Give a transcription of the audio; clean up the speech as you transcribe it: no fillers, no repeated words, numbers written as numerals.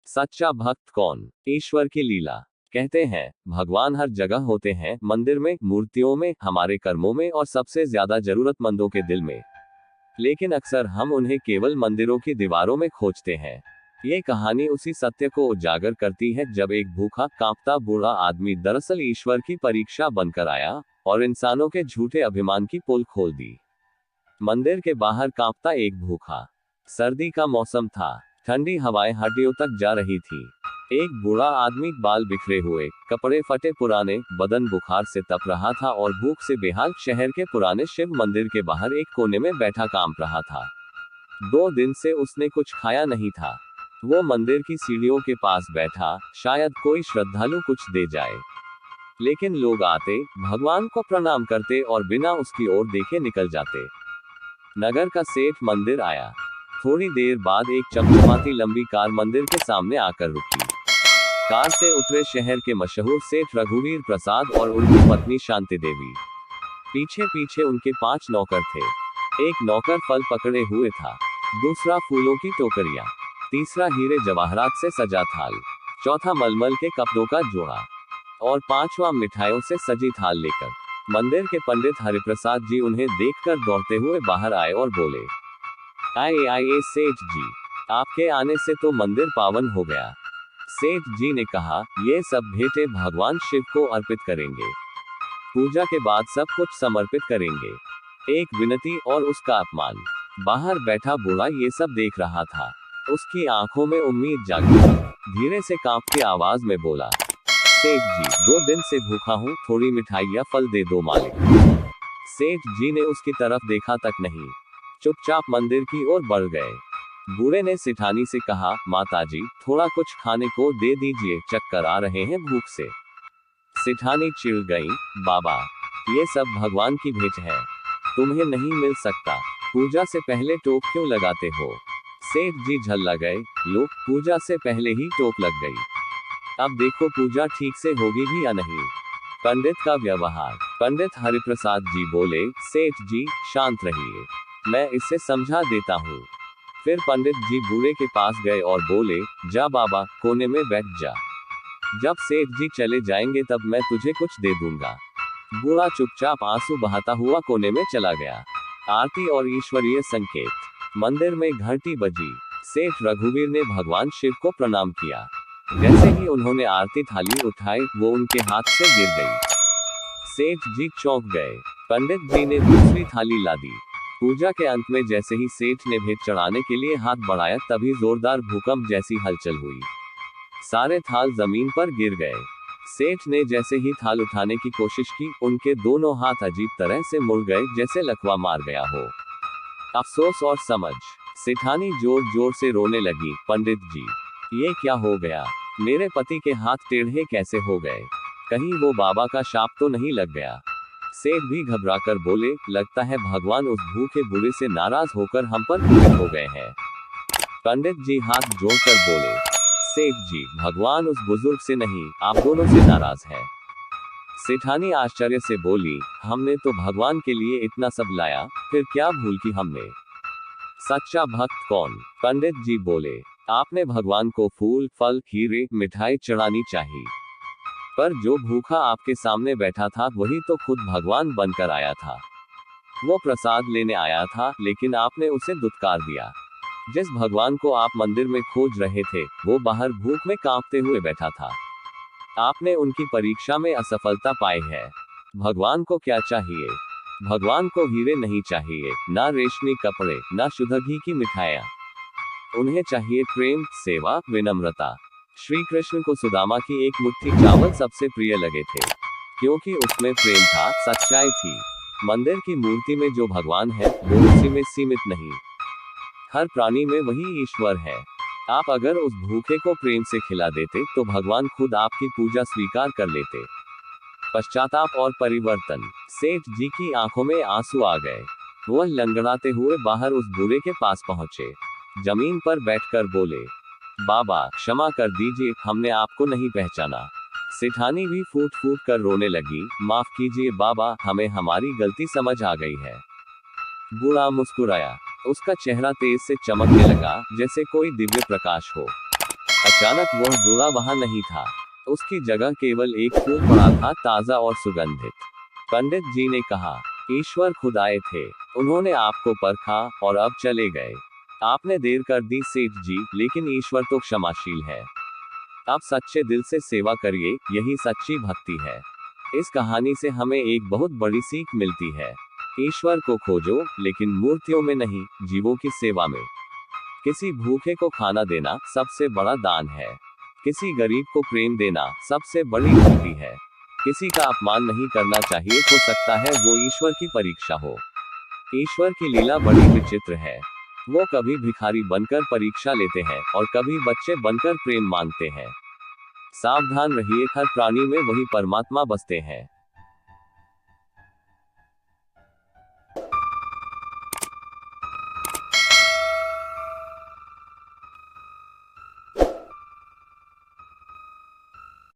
सच्चा भक्त कौन? ईश्वर की लीला। कहते हैं भगवान हर जगह होते हैं, मंदिर में, मूर्तियों में, हमारे कर्मों में और सबसे ज्यादा जरूरतमंदों के दिल में। लेकिन अक्सर हम उन्हें केवल मंदिरों की दीवारों में खोजते हैं। ये कहानी उसी सत्य को उजागर करती है जब एक भूखा कांपता बूढ़ा आदमी दरअसल ईश्वर की परीक्षा बनकर आया और इंसानों के झूठे अभिमान की पोल खोल दी। मंदिर के बाहर कांपता एक भूखा। सर्दी का मौसम था, ठंडी हवाएं हड्डियों तक जा रही थी। एक बूढ़ा आदमी, बाल बिखरे हुए, कपड़े फटे पुराने, बदन बुखार से तप रहा था और भूख से बेहाल शहर के पुराने शिव मंदिर के बाहर एक कोने में बैठा कांप रहा था। 2 दिन से उसने कुछ खाया नहीं था। वो मंदिर की सीढ़ियों के पास बैठा, शायद कोई श्रद्धालु कुछ दे जाए। लेकिन लोग आते, भगवान को प्रणाम करते और बिना उसकी ओर देखे निकल जाते। नगर का सेठ मंदिर आया। थोड़ी देर बाद एक चमचमाती लंबी कार मंदिर के सामने आकर रुकी। कार से उतरे शहर के मशहूर सेठ रघुवीर प्रसाद और उनकी पत्नी शांति देवी। पीछे पीछे उनके 5 नौकर थे। एक नौकर फल पकड़े हुए था, दूसरा फूलों की टोकरियां, तीसरा हीरे जवाहरात से सजा थाल, चौथा मलमल के कपड़ों का जोड़ा और 5वां मिठाइयों से सजी थाल लेकर। मंदिर के पंडित हरिप्रसाद जी उन्हें देखकर दौड़ते हुए बाहर आए और बोले, आइए आइए सेठ जी, आपके आने से तो मंदिर पावन हो गया। सेठ जी ने कहा, ये सब भेंटें भगवान शिव को अर्पित करेंगे। पूजा के बाद सब कुछ समर्पित करेंगे। एक विनती और उसका अपमान। बाहर बैठा बूढ़ा ये सब देख रहा था। उसकी आंखों में उम्मीद जागी। धीरे से कांपती आवाज में बोला, सेठ जी, 2 दिन से भूखा हूँ, थोड़ी मिठाई या फल दे दो मालिक। सेठ जी ने उसकी तरफ देखा तक नहीं, चुपचाप मंदिर की ओर बढ़ गए। बूढ़े ने सेठानी से कहा, माताजी, थोड़ा कुछ खाने को दे दीजिए, चक्कर आ रहे हैं भूख से। सेठानी चिढ़ गई, बाबा, ये सब भगवान की भेंट है, तुम्हें नहीं मिल सकता। पूजा से पहले टोक क्यों लगाते हो? सेठ जी झल्ला गए, लो, पूजा से पहले ही टोक लग गई। अब देखो पूजा ठीक से होगी भी या नहीं। पंडित का व्यवहार। पंडित हरिप्रसाद जी बोले, सेठ जी, शांत रहिए, मैं इसे समझा देता हूँ। फिर पंडित जी बूढ़े के पास गए और बोले, जा बाबा, कोने में बैठ जा। जब सेठ जी चले जाएंगे तब मैं तुझे कुछ दे दूंगा। बूढ़ा चुपचाप आंसू बहाता हुआ कोने में चला गया। आरती और ईश्वरीय संकेत। मंदिर में घंटी बजी। सेठ रघुवीर ने भगवान शिव को प्रणाम किया। जैसे ही उन्होंने आरती थाली उठाई, वो उनके हाथ से गिर गई। सेठ जी चौंक गए। पंडित जी ने दूसरी थाली ला दी। पूजा के अंत में जैसे ही सेठ ने भेंट चढ़ाने के लिए हाथ बढ़ाया, तभी जोरदार भूकंप जैसी हलचल हुई। सारे थाल जमीन पर गिर गए। सेठ ने जैसे ही थाल उठाने की कोशिश की, उनके दोनों हाथ अजीब तरह से मुड़ गए, जैसे लकवा मार गया हो। अफसोस और समझ। सेठानी जोर जोर से रोने लगी, पंडित जी, ये क्या हो गया? मेरे पति के हाथ टेढ़े कैसे हो गए? कहीं वो बाबा का शाप तो नहीं लग गया? सेठ भी घबराकर बोले, लगता है भगवान उस भूखे बूढ़े से नाराज होकर हम पर क्रोधित हो गए हैं। पंडित जी हाथ जोड़कर बोले, सेठ जी, भगवान उस बुजुर्ग से नहीं, आप दोनों से नाराज है। सेठानी आश्चर्य से बोली, हमने तो भगवान के लिए इतना सब लाया, फिर क्या भूल की हमने? सच्चा भक्त कौन? पंडित जी बोले, आपने भगवान को फूल, फल, हीरे, मिठाई चढ़ानी चाहिए, पर जो भूखा आपके सामने बैठा था वही तो खुद भगवान बनकर आया था। वो प्रसाद लेने आया था, लेकिन आपने उसे दुत्कार दिया। जिस भगवान को आप मंदिर में खोज रहे थे, वो बाहर भूख में कांपते हुए बैठा था। आपने उनकी परीक्षा में असफलता पाई है। भगवान को क्या चाहिए? भगवान को हीरे नहीं चाहिए, ना रेशमी कपड़े, ना शुद्ध घी की मिठाइयाँ। उन्हें चाहिए प्रेम, सेवा, विनम्रता। श्री कृष्ण को सुदामा की एक मुट्ठी चावल सबसे प्रिय लगे थे, क्योंकि उसमें प्रेम था, सच्चाई थी। मंदिर की मूर्ति में जो भगवान है, वो उसी में सीमित नहीं, हर प्राणी में वही ईश्वर है। आप अगर उस भूखे को प्रेम से खिला देते, तो भगवान खुद आपकी पूजा स्वीकार कर लेते। पश्चाताप और परिवर्तन। सेठ जी की आंखों में आंसू आ गए। वह लंगड़ाते हुए बाहर उस बूढ़े के पास पहुंचे। जमीन पर बैठकर बोले, बाबा, क्षमा कर दीजिए, हमने आपको नहीं पहचाना। सेठानी भी फूट फूट कर रोने लगी, माफ कीजिए बाबा, हमें हमारी गलती समझ आ गई है। बूढ़ा मुस्कुराया। उसका चेहरा तेज से चमकने लगा, जैसे कोई दिव्य प्रकाश हो। अचानक वह बूढ़ा वहां नहीं था। उसकी जगह केवल एक फूल पड़ा था, ताजा और सुगंधित। पंडित जी ने कहा, ईश्वर खुद आए थे, उन्होंने आपको परखा और अब चले गए। आपने देर कर दी सेठ जी, लेकिन ईश्वर तो क्षमाशील है। आप सच्चे दिल से सेवा करिए, यही सच्ची भक्ति है। इस कहानी से हमें एक बहुत बड़ी सीख मिलती है। ईश्वर को खोजो, लेकिन मूर्तियों में नहीं, जीवों की सेवा में। किसी भूखे को खाना देना सबसे बड़ा दान है। किसी गरीब को प्रेम देना सबसे बड़ी भक्ति है। किसी का अपमान नहीं करना चाहिए, हो सकता है वो ईश्वर की परीक्षा हो। ईश्वर की लीला बड़ी विचित्र है। वो कभी भिखारी बनकर परीक्षा लेते हैं और कभी बच्चे बनकर प्रेम मांगते हैं। सावधान रहिए, हर प्राणी में वही परमात्मा बसते हैं।